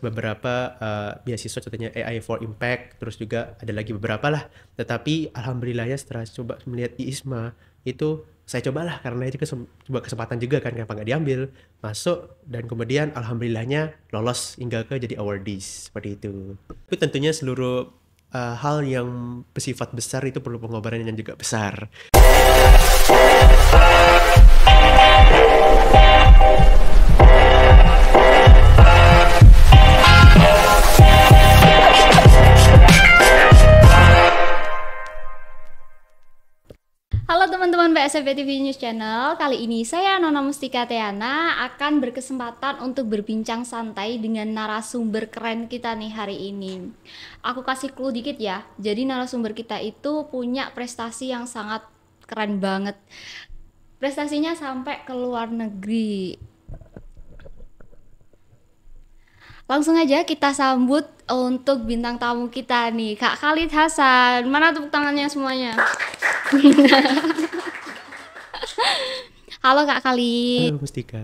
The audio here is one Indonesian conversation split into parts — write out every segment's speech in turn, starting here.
beberapa beasiswa, contohnya AI for Impact, terus juga ada lagi beberapa lah. Tetapi alhamdulillahnya setelah coba melihat IISMA itu saya cobalah, karena itu coba kesempatan juga kan, kenapa nggak diambil, masuk, dan kemudian alhamdulillahnya lolos hingga ke jadi awardees seperti itu. Tapi tentunya seluruh hal yang bersifat besar itu perlu pengorbanan yang juga besar. Halo teman-teman BSFB TV News Channel, kali ini saya Nona Mustika Teana akan berkesempatan untuk berbincang santai dengan narasumber keren kita nih hari ini. Aku kasih clue dikit ya, jadi narasumber kita itu punya prestasi yang sangat keren banget. Prestasinya sampai ke luar negeri. Langsung aja kita sambut untuk bintang tamu kita nih, Kak Khalid Hasan. Mana tepuk tangannya semuanya? Halo Kak Khalid. Halo Mustika.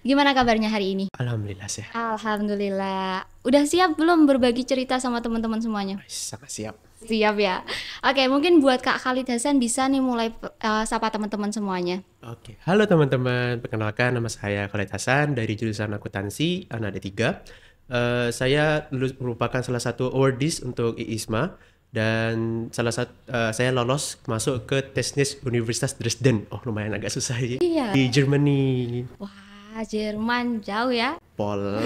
Gimana kabarnya hari ini? Alhamdulillah sehat. Alhamdulillah. Udah siap belum berbagi cerita sama teman-teman semuanya? Sangat siap. Siap ya. Oke, mungkin buat Kak Khalid Hasan bisa nih mulai sapa teman-teman semuanya. Oke, halo teman-teman. Perkenalkan, nama saya Khalid Hasan dari jurusan akuntansi anak D3. Saya merupakan salah satu awardees untuk IISMA, dan saya lolos masuk ke Technische Universitas Dresden. Oh, lumayan agak susah ya. Iya. Di Germany. Wah, Jerman jauh ya. Pol.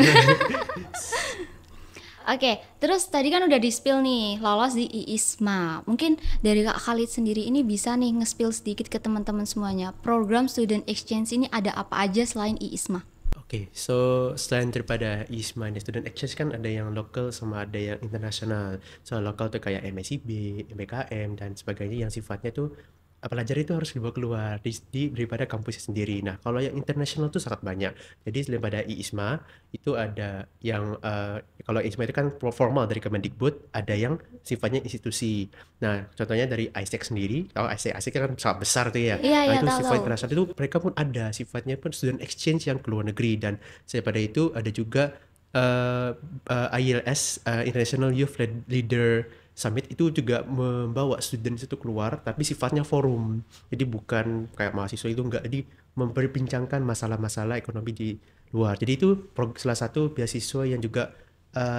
Oke, terus tadi kan udah di-spill nih, lolos di IISMA. Mungkin dari Kak Khalid sendiri ini bisa nih nge-spill sedikit ke teman-teman semuanya. Program Student Exchange ini ada apa aja selain IISMA? Oke, so selain daripada IISMA dan Student Exchange kan ada yang lokal sama ada yang internasional. So lokal tuh kayak MSIB, MBKM dan sebagainya yang sifatnya tuh pelajar itu harus dibawa keluar daripada kampusnya sendiri. Nah, kalau yang internasional tuh sangat banyak. Jadi selain pada IISMA itu ada yang kalau IISMA itu kan formal dari Kemendikbud, ada yang sifatnya institusi. Nah, contohnya dari ISEC sendiri, kalau ISEC kan sangat besar tuh ya. Iya, Nah, itu tahu. sifat internasional itu mereka pun ada sifatnya pun student exchange yang ke luar negeri, dan selain pada itu ada juga ILS, International Youth Leader Summit, itu juga membawa student itu keluar tapi sifatnya forum, jadi bukan kayak mahasiswa itu enggak, jadi memperbincangkan masalah-masalah ekonomi di luar. Jadi itu salah satu beasiswa yang juga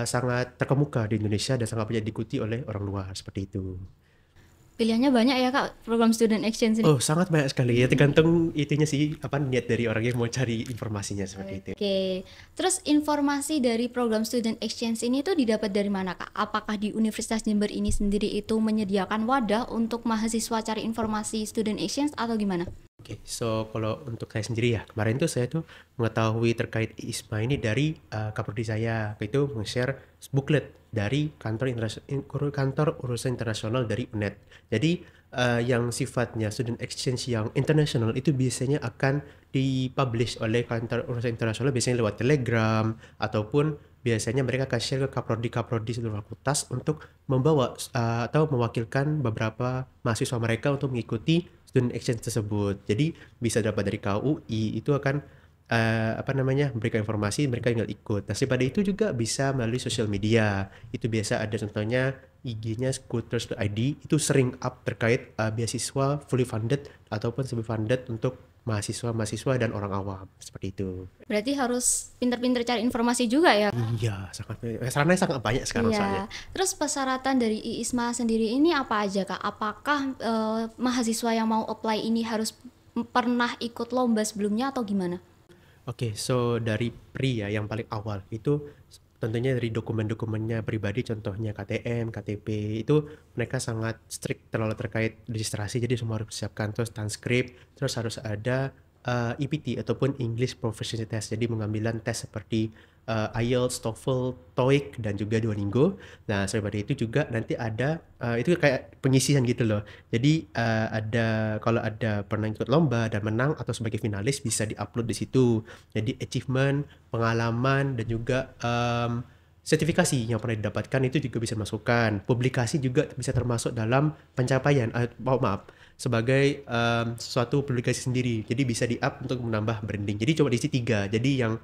sangat terkemuka di Indonesia dan sangat banyak diikuti oleh orang luar seperti itu. Pilihannya banyak ya Kak, program Student Exchange ini. Oh, sangat banyak sekali ya, tergantung itunya sih, apa niat dari orang yang mau cari informasinya seperti itu. Oke, terus informasi dari program Student Exchange ini tuh didapat dari mana Kak? Apakah di Universitas Jember ini sendiri itu menyediakan wadah untuk mahasiswa cari informasi Student Exchange atau gimana? Oke, so kalau untuk saya sendiri ya, kemarin tuh saya tuh mengetahui terkait IISMA ini dari kaprodi saya, itu nge-share booklet dari kantor urusan internasional dari UNED. Jadi yang sifatnya student exchange yang internasional itu biasanya akan dipublish oleh kantor urusan internasional, biasanya lewat Telegram, ataupun biasanya mereka akan share ke kaprodi seluruh fakultas untuk membawa atau mewakilkan beberapa mahasiswa mereka untuk mengikuti student exchange tersebut. Jadi bisa dapat dari KUI, itu akan memberikan informasi, mereka tinggal ikut. Nah, pada itu juga bisa melalui sosial media. Itu biasa ada contohnya IG-nya scooters.id, itu sering up terkait beasiswa fully funded ataupun semi funded untuk mahasiswa dan orang awam, seperti itu. Berarti harus pinter-pinter cari informasi juga ya? Iya, sarannya sangat banyak sekarang soalnya. Terus persyaratan dari IISMA sendiri ini apa aja Kak? Apakah mahasiswa yang mau apply ini harus pernah ikut lomba sebelumnya atau gimana? Oke, so dari PRI ya, yang paling awal itu tentunya dari dokumen-dokumennya pribadi, contohnya KTM, KTP, itu mereka sangat strict terlalu terkait registrasi, jadi semua harus disiapkan. Terus transkrip, terus harus ada EPT ataupun English Proficiency Test, jadi mengambilan tes seperti IELTS, TOEFL, TOEIC, dan juga Duolingo. Nah, daripada itu juga nanti ada itu kayak pengisian gitu loh. Jadi kalau ada pernah ikut lomba dan menang atau sebagai finalis bisa diupload di situ. Jadi achievement, pengalaman, dan juga sertifikasi yang pernah didapatkan itu juga bisa masukkan. Publikasi juga bisa termasuk dalam pencapaian, sebagai suatu publikasi sendiri. Jadi bisa di-up untuk menambah branding. Jadi coba diisi 3. Jadi yang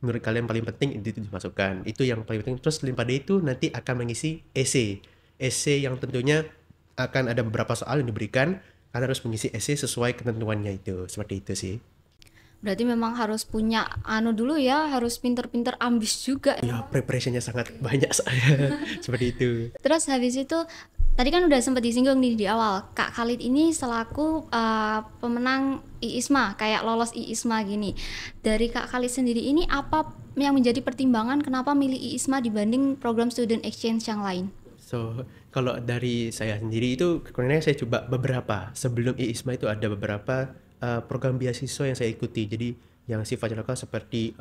menurut kalian paling penting itu dimasukkan. Itu yang paling penting. Terus selain pada itu nanti akan mengisi essay. Essay yang tentunya akan ada beberapa soal yang diberikan. Kalian harus mengisi essay sesuai ketentuannya itu. Seperti itu sih. Berarti memang harus punya dulu ya, harus pinter-pinter ambis juga. Ya, preparationnya sangat banyak soalnya. Seperti itu. Terus habis itu tadi kan udah sempat disinggung nih di awal, Kak Khalid ini selaku pemenang IISMA, kayak lolos IISMA gini. Dari Kak Khalid sendiri ini apa yang menjadi pertimbangan kenapa milih IISMA dibanding program student exchange yang lain? So, kalau dari saya sendiri itu kurangnya saya coba beberapa. Sebelum IISMA itu ada beberapa program beasiswa yang saya ikuti. Jadi yang sifatnya lokal seperti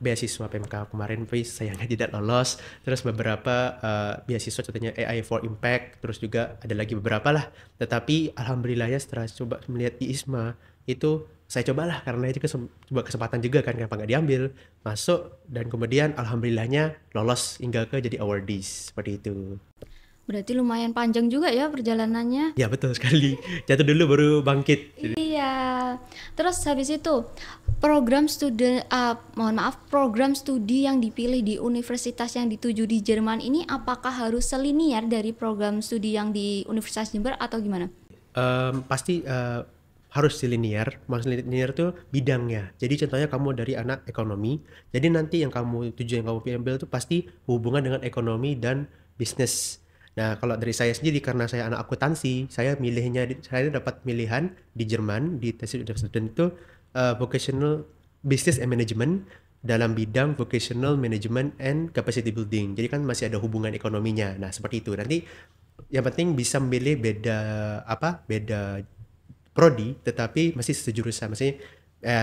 beasiswa PMK kemarin sayangnya tidak lolos. Terus beberapa beasiswa contohnya AI for Impact. Terus juga ada lagi beberapa lah. Tetapi alhamdulillahnya setelah coba melihat IISMA itu saya cobalah karena itu coba kesempatan juga kan, kenapa nggak diambil, masuk, dan kemudian alhamdulillahnya lolos hingga ke jadi awardees seperti itu. Berarti lumayan panjang juga ya perjalanannya. Ya betul sekali, jatuh dulu baru bangkit. Iya. Terus habis itu program studi yang dipilih di universitas yang dituju di Jerman ini apakah harus selinier dari program studi yang di Universitas Jember atau gimana? Pasti harus linear. Maksud linear itu bidangnya. Jadi contohnya kamu dari anak ekonomi, jadi nanti yang kamu ambil itu pasti hubungan dengan ekonomi dan bisnis. Nah, kalau dari saya sendiri karena saya anak akuntansi, saya dapat pilihan di Jerman di tes student itu vocational business and management dalam bidang vocational management and capacity building. Jadi kan masih ada hubungan ekonominya. Nah, seperti itu. Nanti yang penting bisa memilih beda prodi tetapi masih sejurusan, maksudnya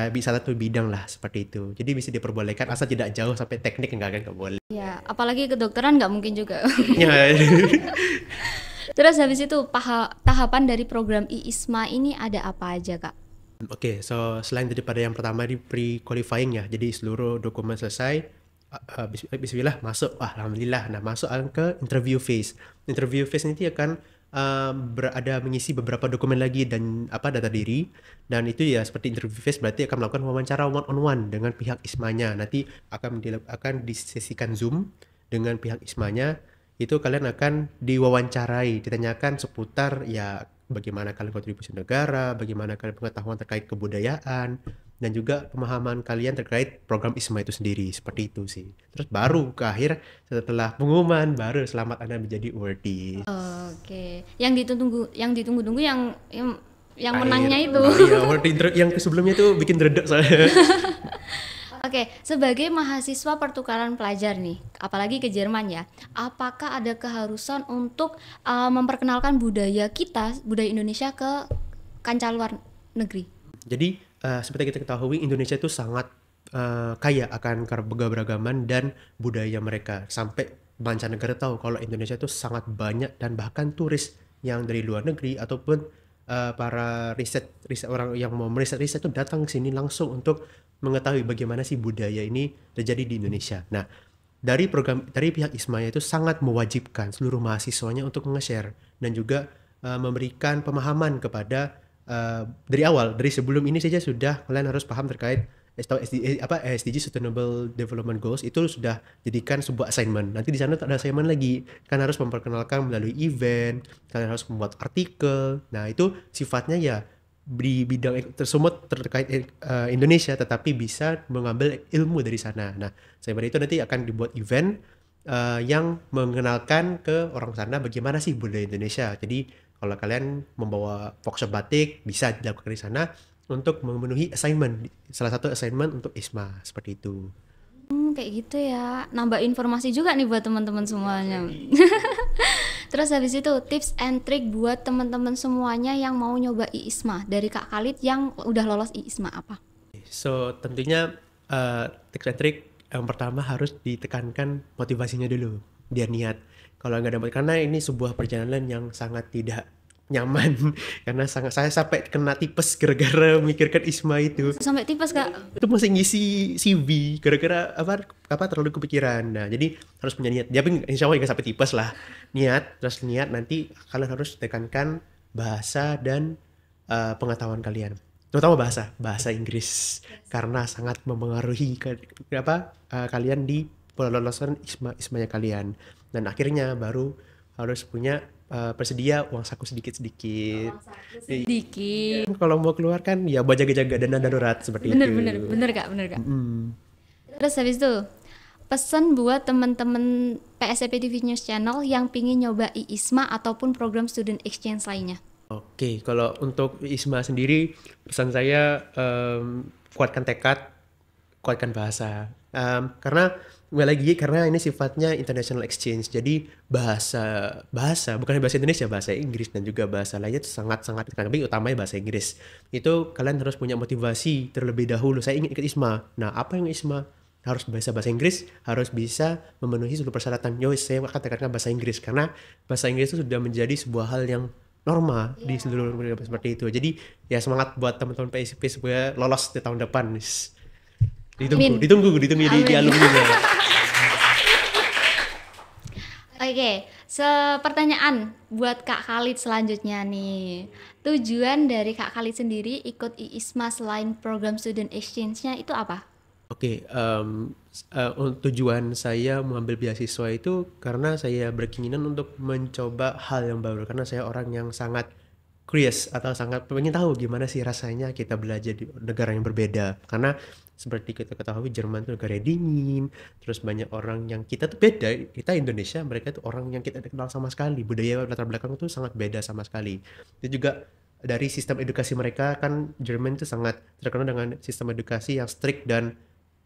bisa satu bidang lah seperti itu. Jadi bisa diperbolehkan asal tidak jauh sampai teknik nggak boleh. Ya, apalagi kedokteran nggak mungkin juga. Ya. Terus habis itu tahapan dari program IISMA ini ada apa aja, Kak? Oke, so selain daripada yang pertama di pre-qualifying ya, jadi seluruh dokumen selesai, bismillah masuk, alhamdulillah. Nah, masuk ke interview phase. Interview phase ini akan ada mengisi beberapa dokumen lagi dan data diri, dan itu ya seperti interview phase berarti akan melakukan wawancara one on one dengan pihak ISMA-nya. Nanti akan disesikan Zoom dengan pihak ISMA-nya. Itu kalian akan diwawancarai, ditanyakan seputar ya bagaimana kalian kontribusi negara, bagaimana kalian pengetahuan terkait kebudayaan, dan juga pemahaman kalian terkait program ISMA itu sendiri. Seperti itu sih. Terus baru ke akhir setelah pengumuman baru selamat Anda menjadi awardee. Oke. Yang ditunggu-tunggu yang menangnya itu. Iya, awardee yang sebelumnya itu bikin dredeg saya. Oke, sebagai mahasiswa pertukaran pelajar nih, apalagi ke Jerman ya, apakah ada keharusan untuk memperkenalkan budaya Indonesia ke kancah luar negeri? Jadi seperti kita ketahui Indonesia itu sangat kaya akan keberagaman dan budaya mereka. Sampai mancanegara tahu kalau Indonesia itu sangat banyak, dan bahkan turis yang dari luar negeri ataupun para riset orang yang mau riset itu datang ke sini langsung untuk mengetahui bagaimana sih budaya ini terjadi di Indonesia. Nah, dari pihak ISMA itu sangat mewajibkan seluruh mahasiswanya untuk nge-share dan juga memberikan pemahaman kepada dari sebelum ini saja sudah kalian harus paham terkait SDG Sustainable Development Goals, itu sudah jadikan sebuah assignment. Nanti di sana ada assignment lagi, kan harus memperkenalkan melalui event, kalian harus membuat artikel. Nah, itu sifatnya ya di bidang tersebut terkait Indonesia, tetapi bisa mengambil ilmu dari sana. Nah, selain itu nanti akan dibuat event yang mengenalkan ke orang sana bagaimana sih budaya Indonesia. Jadi kalau kalian membawa workshop batik bisa dilakukan di sana untuk memenuhi assignment, salah satu assignment untuk ISMA seperti itu. Kayak gitu ya, nambah informasi juga nih buat teman-teman semuanya. Terus habis itu tips and trick buat teman-teman semuanya yang mau nyoba IISMA dari Kak Khalid yang udah lolos IISMA apa? So tentunya tips and trick yang pertama harus ditekankan motivasinya dulu, biar niat. Kalau nggak dapat, karena ini sebuah perjalanan yang sangat tidak nyaman karena saya sampai kena tipes gara-gara memikirkan ISMA itu. Sampai tipes, Kak? Itu masih ngisi CV gara-gara terlalu kepikiran. Nah, jadi harus punya niat. Tapi insya Allah nggak sampai tipes lah. Niat, terus niat, nanti kalian harus tekankan bahasa dan pengetahuan kalian. terutama bahasa Inggris karena sangat mempengaruhi kalian di pelolosan ismanya kalian, dan akhirnya baru harus punya persedia uang saku sedikit-sedikit. Sedikit. Kalau mau keluar kan ya buat jaga-jaga dana darurat seperti Bener itu. bener bener Kak, bener Kak. Mm. Terus habis itu pesan buat teman-teman PSFP TV News Channel yang pingin nyoba IISMA ataupun program student exchange lainnya. Oke, kalau untuk ISMA sendiri pesan saya kuatkan tekad, kuatkan bahasa. Karena kembali lagi karena ini sifatnya international exchange, jadi bahasa bukan bahasa Indonesia, bahasa Inggris dan juga bahasa lainnya itu sangat-sangat, tapi utamanya bahasa Inggris. Itu kalian harus punya motivasi terlebih dahulu. Saya ingin ikut ISMA. Nah, apa yang ISMA? Harus bisa bahasa Inggris, harus bisa memenuhi seluruh persyaratan. Yo, saya akan tekankan bahasa Inggris karena bahasa Inggris itu sudah menjadi sebuah hal yang norma di seluruh dunia seperti itu. Jadi ya semangat buat teman-teman PSP supaya lolos di tahun depan. Amin. Ditunggu di Amin. alumni. Oke, pertanyaan buat Kak Khalid selanjutnya nih. Tujuan dari Kak Khalid sendiri ikut IISMA selain program student exchange-nya itu apa? Oke, tujuan saya mengambil beasiswa itu karena saya berkeinginan untuk mencoba hal yang baru, karena saya orang yang sangat curious atau sangat pengen tahu gimana sih rasanya kita belajar di negara yang berbeda. Karena seperti kita ketahui Jerman itu negara yang dingin, terus banyak orang yang kita tuh beda, kita Indonesia, mereka tuh orang yang kita tidak kenal sama sekali, budaya latar belakang itu sangat beda sama sekali. Itu juga dari sistem edukasi mereka, kan Jerman itu sangat terkenal dengan sistem edukasi yang strict dan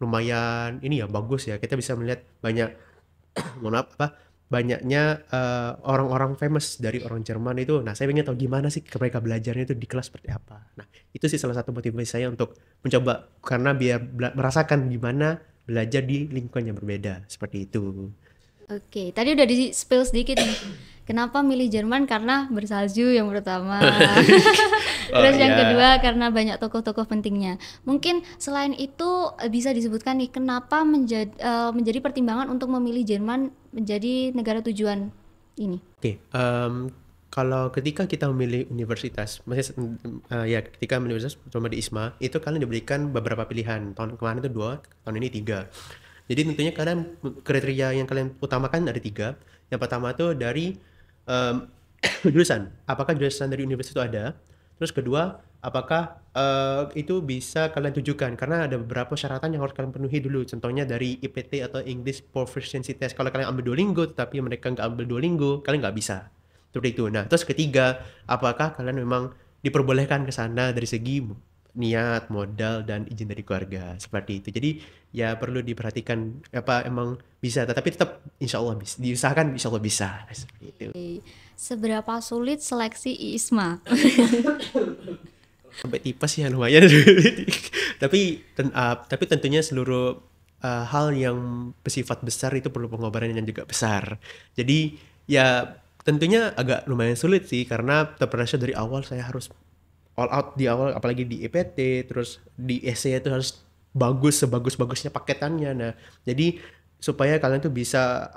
lumayan ini ya bagus ya, kita bisa melihat banyak mohon maaf banyaknya orang-orang famous dari orang Jerman itu. Nah, saya ingin tahu gimana sih mereka belajarnya itu di kelas seperti apa. Nah, itu sih salah satu motivasi saya untuk mencoba, karena biar merasakan gimana belajar di lingkungan yang berbeda seperti itu. Oke, tadi udah di spill sedikit nih. Kenapa milih Jerman? Karena bersalju yang pertama. Terus yang kedua karena banyak tokoh-tokoh pentingnya. Mungkin selain itu bisa disebutkan nih kenapa menjadi pertimbangan untuk memilih Jerman menjadi negara tujuan ini. Oke, kalau ketika kita memilih universitas, ya ketika memilih universitas terutama di ISMA, itu kalian diberikan beberapa pilihan. Tahun kemarin itu 2, tahun ini 3. Jadi tentunya kalian kriteria yang kalian utamakan ada 3. Yang pertama itu dari jurusan, apakah jurusan dari universitas itu ada. Terus kedua, apakah itu bisa kalian tujukan, karena ada beberapa syaratan yang harus kalian penuhi dulu. Contohnya dari IPT atau English Proficiency Test. Kalau kalian ambil Duolingo tapi mereka nggak ambil Duolingo, kalian nggak bisa. Seperti itu. Nah, terus ketiga, apakah kalian memang diperbolehkan ke sana dari segi niat, modal, dan izin dari keluarga seperti itu. Jadi ya perlu diperhatikan apa emang bisa, tetapi tetap insya Allah bisa, diusahakan insya Allah bisa seperti itu. Seberapa sulit seleksi IISMA? Sampai tipes ya lumayan. tapi tentunya seluruh hal yang bersifat besar itu perlu pengorbanan yang juga besar. Jadi ya tentunya agak lumayan sulit sih, karena terpressure dari awal saya harus all out di awal, apalagi di EPT, terus di essay itu harus sebagus-bagusnya paketannya. Nah, jadi supaya kalian tuh bisa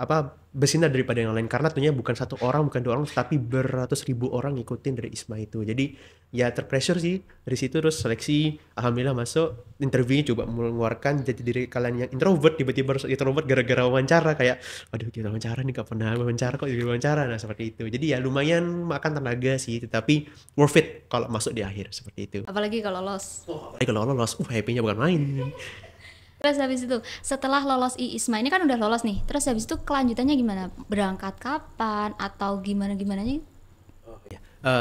bersinar daripada yang lain, karena tentunya bukan 1 orang, bukan 2 orang, tapi beratus ribu orang ngikutin dari ISMA itu. Jadi ya terpressure sih dari situ. Terus seleksi, alhamdulillah masuk. Interviewnya coba mengeluarkan jati diri kalian yang introvert, tiba-tiba harus introvert gara-gara wawancara, kayak waduh kita wawancara nih, gak pernah wawancara kok jadi wawancara. Nah seperti itu. Jadi ya lumayan makan tenaga sih, tetapi worth it kalau masuk di akhir seperti itu. Apalagi kalau lolos. Kalau lolos, happy-nya bukan main. Terus habis itu setelah lolos IISMA ini kan udah lolos nih. Terus habis itu kelanjutannya gimana? Berangkat kapan atau gimana-gimananya?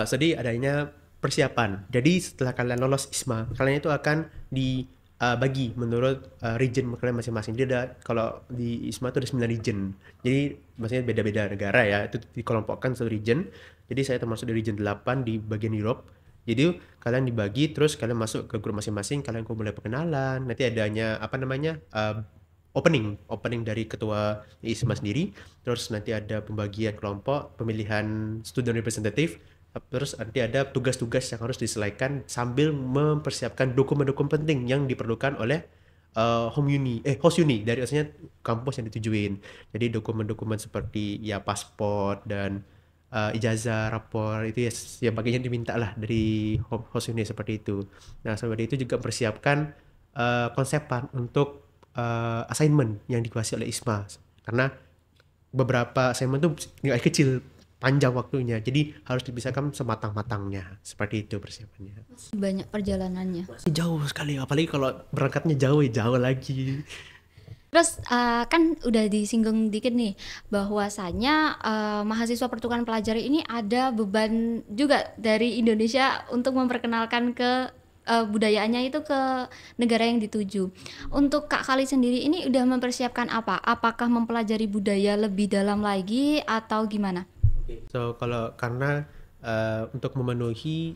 Jadi adanya persiapan. Jadi setelah kalian lolos ISMA, kalian itu akan dibagi menurut region kalian masing-masing. Jadi kalau di ISMA itu ada 9 region. Jadi maksudnya beda-beda negara ya. Itu dikelompokkan satu region. Jadi saya termasuk di region 8 di bagian Europe. Jadi kalian dibagi, terus kalian masuk ke grup masing-masing, kalian mulai perkenalan. Nanti adanya opening dari ketua ISMA sendiri. Terus nanti ada pembagian kelompok, pemilihan student representative. Terus nanti ada tugas-tugas yang harus diselesaikan sambil mempersiapkan dokumen-dokumen penting yang diperlukan oleh host uni dari asalnya kampus yang ditujuin. Jadi dokumen-dokumen seperti ya paspor dan ijazah, rapor itu ya ya bagian diminta lah dari host unit seperti itu. Nah seperti itu juga persiapkan konsepan untuk assignment yang dikuasai oleh ISMA karena beberapa assignment tuh nggak kecil, panjang waktunya, jadi harus dipisahkan sematang-matangnya. Seperti itu persiapannya. Banyak perjalanannya. Masih jauh sekali, apalagi kalau berangkatnya jauh lagi. Terus kan udah disinggung dikit nih bahwasanya mahasiswa pertukaran pelajar ini ada beban juga dari Indonesia untuk memperkenalkan ke budayaannya itu ke negara yang dituju. Untuk Kak Khalid sendiri ini udah mempersiapkan apa? Apakah mempelajari budaya lebih dalam lagi atau gimana? So kalau karena untuk memenuhi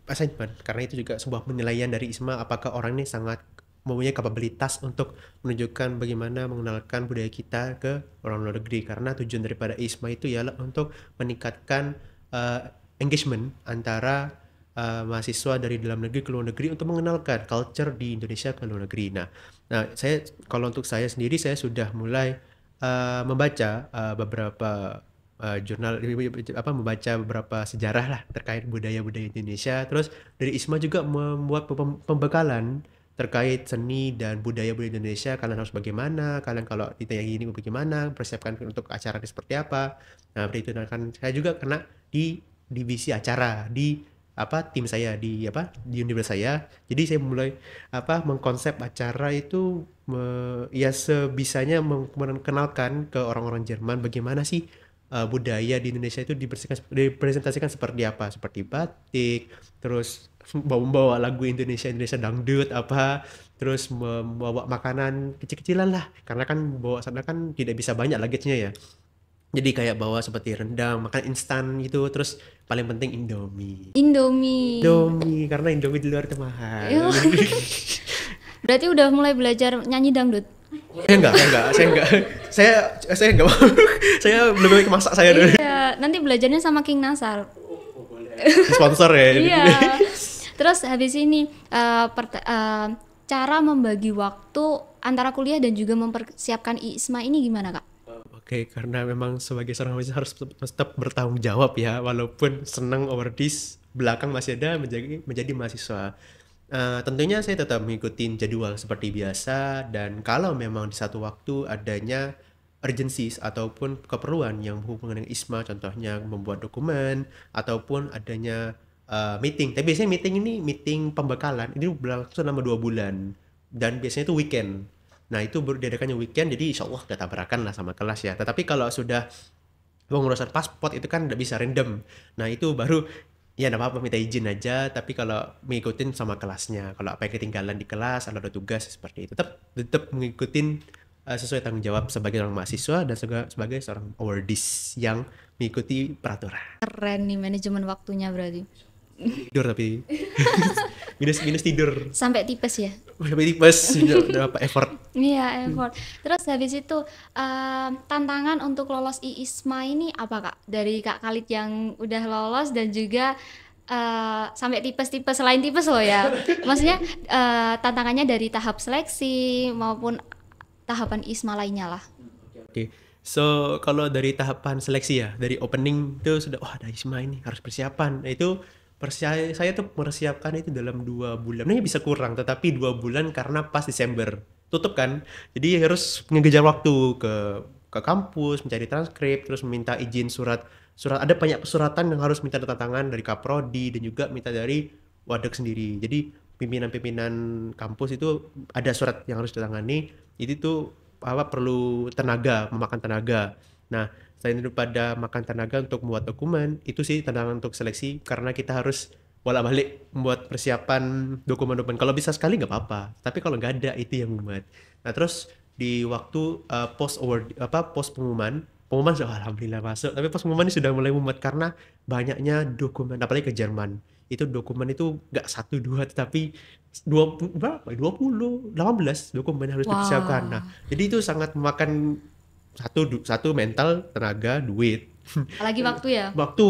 assignment, karena itu juga sebuah penilaian dari ISMA apakah orang ini sangat mempunyai kapabilitas untuk menunjukkan bagaimana mengenalkan budaya kita ke orang luar negeri, karena tujuan daripada ISMA itu ialah untuk meningkatkan engagement antara mahasiswa dari dalam negeri ke luar negeri untuk mengenalkan culture di Indonesia ke luar negeri. Nah, kalau untuk saya sendiri saya sudah mulai membaca beberapa jurnal, membaca beberapa sejarah lah terkait budaya-budaya Indonesia. Terus dari ISMA juga membuat pembekalan terkait seni dan budaya-budaya Indonesia. Kalian harus bagaimana, kalian kalau ditanya gini bagaimana, persiapkan untuk acara seperti apa. Nah, seperti itu. Nah, kan saya juga kena di divisi acara di tim saya di universitas saya. Jadi saya mulai mengkonsep acara itu ya sebisanya mengenalkan ke orang-orang Jerman bagaimana sih budaya di Indonesia itu dipresentasikan seperti apa, seperti batik, terus bawa lagu Indonesia dangdut terus membawa makanan kecil-kecilan lah, karena kan bawa sana kan tidak bisa banyak luggage-nya ya. Jadi kayak bawa seperti rendang, makan instan gitu, terus paling penting Indomie, karena Indomie di luar itu mahal. Berarti udah mulai belajar nyanyi dangdut? Enggak. Saya enggak mau. Saya belum bisa masak saya dulu. Iya, nanti belajarnya sama King Nasar. Sponsor ya. Iya. Terus habis ini cara membagi waktu antara kuliah dan juga mempersiapkan ISMA ini gimana, Kak? Oke, karena memang sebagai seorang mahasiswa harus tetap bertanggung jawab ya, walaupun senang overdies, belakang masih ada menjadi mahasiswa. Tentunya saya tetap mengikuti jadwal seperti biasa, dan kalau memang di satu waktu adanya urgencies ataupun keperluan yang berhubungan dengan ISMA, contohnya membuat dokumen ataupun adanya meeting. Tapi biasanya meeting ini meeting pembekalan, ini berlangsung selama 2 bulan dan biasanya itu weekend. Nah itu diadakannya weekend, jadi insya Allah gak tabrakan lah sama kelas ya. Tetapi kalau sudah pengurusan pasport itu kan tidak bisa random. Nah itu baru ya enggak apa-apa, minta izin aja. Tapi kalau mengikutin sama kelasnya, kalau apa yang ketinggalan di kelas, ada tugas seperti itu, tetap mengikutin sesuai tanggung jawab sebagai orang mahasiswa dan sebagai seorang awardees yang mengikuti peraturan. Keren nih manajemen waktunya berarti. Tidur tapi minus tidur sampai tipes ya. Sampai tipes, berapa effort. Iya, effort. Terus habis itu tantangan untuk lolos ISMA ini apa, Kak? Dari Kak Khalid yang udah lolos dan juga sampai tipes selain tipes loh ya. Maksudnya tantangannya dari tahap seleksi maupun tahapan ISMA lainnya lah. Oke. So kalau dari tahapan seleksi ya, dari opening itu sudah ada ISMA ini harus persiapan. Nah, itu saya tuh mempersiapkan itu dalam 2 bulan. Nah, bisa kurang, tetapi 2 bulan karena pas Desember tutup kan. Jadi harus mengejar waktu ke kampus, mencari transkrip, terus meminta izin surat. Ada banyak persyaratan yang harus minta tanda tangan dari Kaprodi dan juga minta dari Wadek sendiri. Jadi pimpinan-pimpinan kampus itu ada surat yang harus ditangani. Itu tuh perlu tenaga, memakan tenaga. Nah, selain daripada makan tenaga untuk membuat dokumen, itu sih tantangan untuk seleksi, karena kita harus bolak-balik membuat persiapan dokumen-dokumen. Kalau bisa sekali nggak apa-apa, tapi kalau nggak ada itu yang membuat. Nah, terus di waktu post pengumuman alhamdulillah masuk, tapi post pengumuman ini sudah mulai membuat karena banyaknya dokumen, apalagi ke Jerman. Itu dokumen itu nggak 1-2 tetapi 18 dokumen harus dipersiapkan. Nah, jadi itu sangat memakan satu mental, tenaga, duit. Apalagi waktu ya. Waktu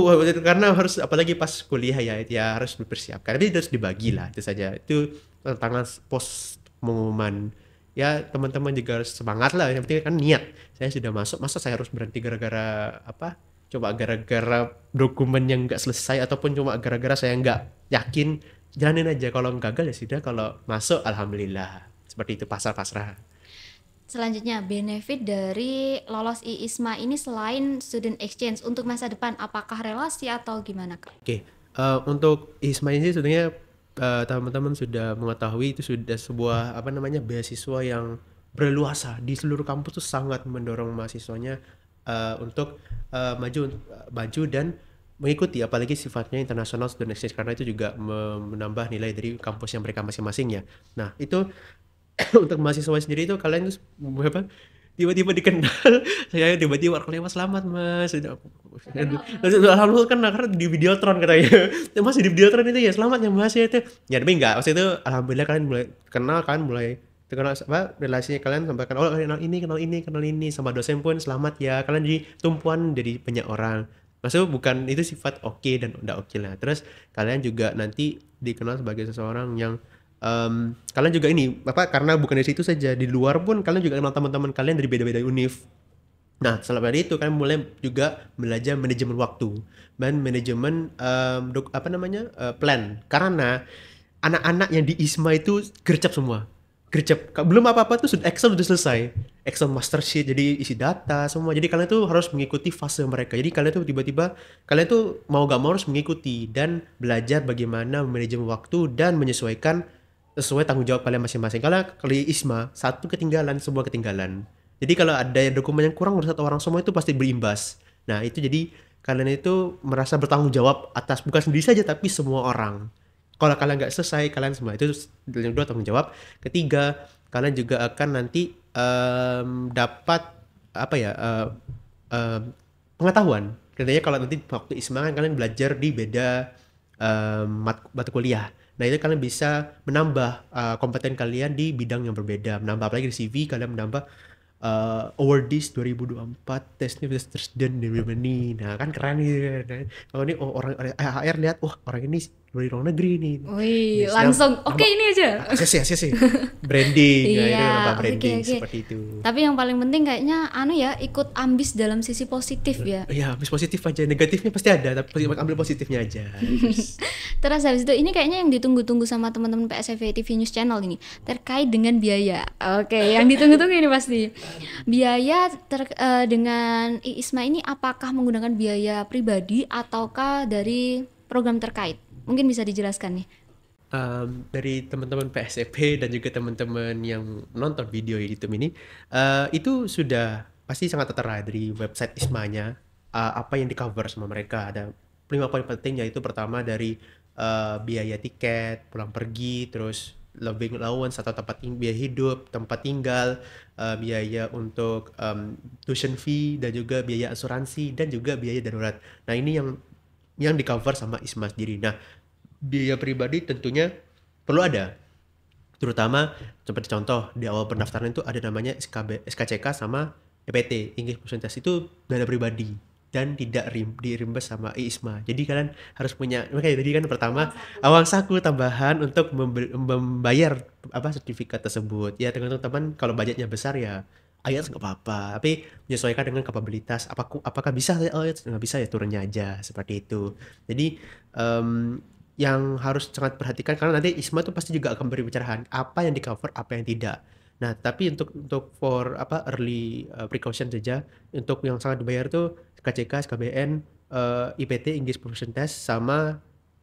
karena harus apalagi pas kuliah ya harus dipersiapkan. Tapi harus dibagi lah, itu saja. Itu tantangan pos pengumuman. Ya teman-teman juga harus semangat lah. Yang penting kan niat. Saya sudah masuk, masa saya harus berhenti gara-gara Cuma gara-gara dokumen yang nggak selesai ataupun cuma gara-gara saya nggak yakin, jalanin aja. Kalau gagal ya sudah, kalau masuk alhamdulillah. Seperti itu, pasrah-pasrah. Selanjutnya, benefit dari lolos IISMA ini selain student exchange untuk masa depan, apakah relasi atau gimana, Kak? Oke, untuk ISMA ini sebenarnya teman-teman sudah mengetahui itu sudah sebuah apa namanya beasiswa yang berluasa di seluruh kampus, tuh sangat mendorong mahasiswanya untuk maju dan mengikuti, apalagi sifatnya internasional student exchange, karena itu juga menambah nilai dari kampus yang mereka masing-masing ya. Nah itu untuk mahasiswa sendiri itu kalian tuh apa, tiba-tiba dikenal, saya tiba-tiba orang lewat, selamat mas, alhamdulillah kan, karena di Videotron katanya. Mas di Videotron itu ya selamat ya mas ya itu ya, tapi enggak, maksudnya itu alhamdulillah kalian mulai kenal kan, mulai kenal apa relasinya kalian sampai kan, oh kenal ini sama dosen pun selamat ya, kalian jadi tumpuan dari banyak orang. Maksudnya bukan itu sifat oke dan udah oke lah. Terus kalian juga nanti dikenal sebagai seseorang yang kalian juga ini apa, karena bukan dari situ saja, di luar pun kalian juga kenal teman-teman kalian dari beda-beda univ. Nah setelah dari itu kalian mulai juga belajar manajemen waktu dan manajemen plan, karena anak-anak yang di ISMA itu gercep semua, gercep, belum apa-apa tuh sudah Excel udah selesai, Excel master sheet, jadi isi data semua. Jadi kalian tuh harus mengikuti fase mereka. Jadi kalian tuh tiba-tiba kalian tuh mau gak mau harus mengikuti dan belajar bagaimana manajemen waktu dan menyesuaikan sesuai tanggung jawab kalian masing-masing. Karena kalau di ISMA satu ketinggalan semua ketinggalan. Jadi kalau ada dokumen yang kurang dari satu orang, semua itu pasti berimbas. Nah itu jadi kalian itu merasa bertanggung jawab atas bukan sendiri saja tapi semua orang. Kalau kalian nggak selesai, kalian semua itu yang kedua tanggung jawab. Ketiga, kalian juga akan nanti dapat apa ya pengetahuan. Katanya kalau nanti waktu ISMA kan kalian belajar di beda mata kuliah. Nah itu kalian bisa menambah kompeten kalian di bidang yang berbeda, menambah apalagi di CV kalian menambah awardees 2024 tes tersedang di Germany. Nah kan keren gitu kan. Kalau ini orang HR lihat, wah orang ini dari luar negeri nih. Wih, langsung oke ini aja. Sih. Branding, Iya, itu nambah branding oke. seperti itu. Tapi yang paling penting kayaknya ikut ambis dalam sisi positif ya. Iya, habis positif aja, negatifnya pasti ada, tapi ambil positifnya aja. Terus habis itu ini kayaknya yang ditunggu-tunggu sama teman-teman PSFV TV News Channel ini terkait dengan biaya. Oke, yang ditunggu-tunggu ini pasti. Biaya dengan IISMA ini apakah menggunakan biaya pribadi ataukah dari program terkait? Mungkin bisa dijelaskan nih. Dari teman-teman PSFP dan juga teman-teman yang nonton video YouTube ini, itu sudah pasti sangat tertera dari website ISMA-nya, apa yang di cover sama mereka. Ada 5 poin penting, yaitu pertama dari biaya tiket, pulang pergi, terus living allowance atau biaya hidup, tempat tinggal, biaya untuk tuition fee, dan juga biaya asuransi, dan juga biaya darurat. Nah ini yang di cover sama ISMA sendiri. Nah biaya pribadi tentunya perlu ada, terutama seperti contoh di awal pendaftaran itu ada namanya SKCK sama EPT, English Presentasi, itu dana pribadi dan tidak dirimbas sama ISMA. Jadi kalian harus punya, makanya tadi kan pertama awal saku tambahan untuk membayar sertifikat tersebut. Ya teman-teman kalau budgetnya besar ya IELTS nggak apa-apa, tapi menyesuaikan dengan kapabilitas. Apakah bisa IELTS? Nggak bisa ya turunnya aja, seperti itu. Jadi yang harus sangat perhatikan, karena nanti ISMA tuh pasti juga akan beri pencerahan apa yang di cover, apa yang tidak. Nah tapi untuk for early precaution saja, untuk yang sangat dibayar tuh KCK, SKBN, IPT, English Proficiency Test, sama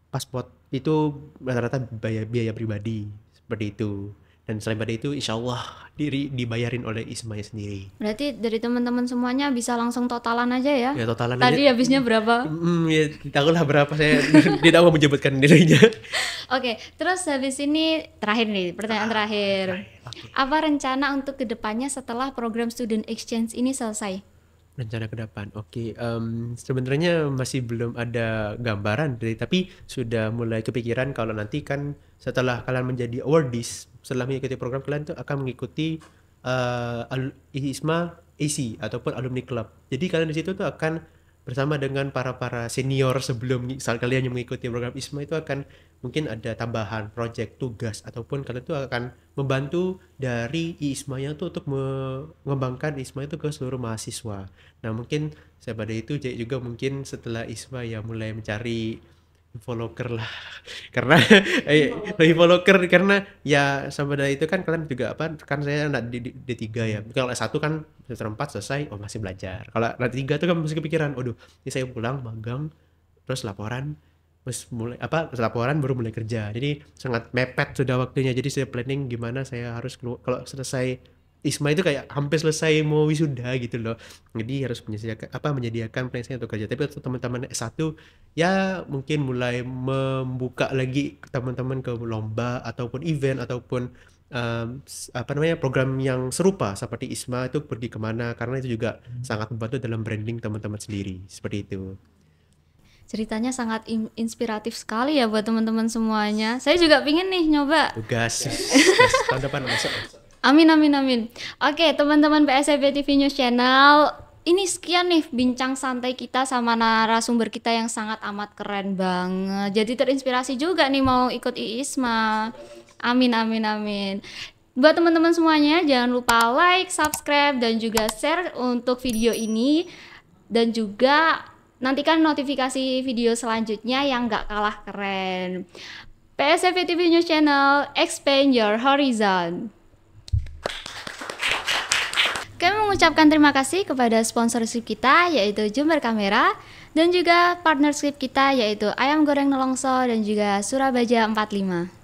pasport, itu rata-rata biaya pribadi seperti itu. Dan selain pada itu insya Allah dibayarin oleh ISMA-nya sendiri. Berarti dari teman-teman semuanya bisa langsung totalan aja ya? Ya totalan Tadi aja. habisnya berapa? Ya tahulah berapa, saya tidak mau menyebutkan nilainya. Oke, terus habis ini terakhir nih, pertanyaan terakhir. Okay. Apa rencana untuk kedepannya setelah program student exchange ini selesai? Rencana ke depan, oke. Sebenarnya masih belum ada gambaran, tapi sudah mulai kepikiran kalau nanti kan setelah kalian menjadi awardees, setelah mengikuti program, kalian tuh akan mengikuti ISMA AC ataupun alumni club. Jadi kalian di situ tuh akan bersama dengan para senior sebelum saat kalian yang mengikuti program ISMA itu akan mungkin ada tambahan project tugas ataupun kalian tuh akan membantu dari IISMA-nya tuh untuk mengembangkan IISMA itu ke seluruh mahasiswa. Nah mungkin saya pada itu juga mungkin setelah IISMA ya mulai mencari infoloker lah karena infoloker karena ya sama dari itu kan kalian juga apa kan saya anak D3 ya, kalau S1 kan semester 4 selesai masih belajar, kalau D3 tuh kan masih kepikiran ini saya pulang magang terus laporan baru mulai kerja, jadi sangat mepet sudah waktunya. Jadi saya planning gimana saya harus kalau selesai ISMA itu kayak hampir selesai mau wisuda gitu loh, jadi harus menyediakan plan saya untuk kerja. Tapi untuk teman-teman S1 ya mungkin mulai membuka lagi teman-teman ke lomba ataupun event ataupun program yang serupa seperti ISMA itu pergi kemana, karena itu juga sangat membantu dalam branding teman-teman sendiri, seperti itu. Ceritanya sangat inspiratif sekali ya buat teman-teman semuanya. Saya juga pingin nih nyoba. Tugas tahun depan masuk. Amin. Oke, teman-teman PSFB TV News Channel, ini sekian nih bincang santai kita sama narasumber kita yang sangat amat keren banget. Jadi terinspirasi juga nih mau ikut IISMA. Amin. Buat teman-teman semuanya, jangan lupa like, subscribe, dan juga share untuk video ini. Dan juga nantikan notifikasi video selanjutnya yang gak kalah keren. PSFB TV News Channel, expand your horizon. Kami mengucapkan terima kasih kepada sponsorship kita yaitu Jember Kamera, dan juga partnership kita yaitu Ayam Goreng Nelongso dan juga Surabaja 45.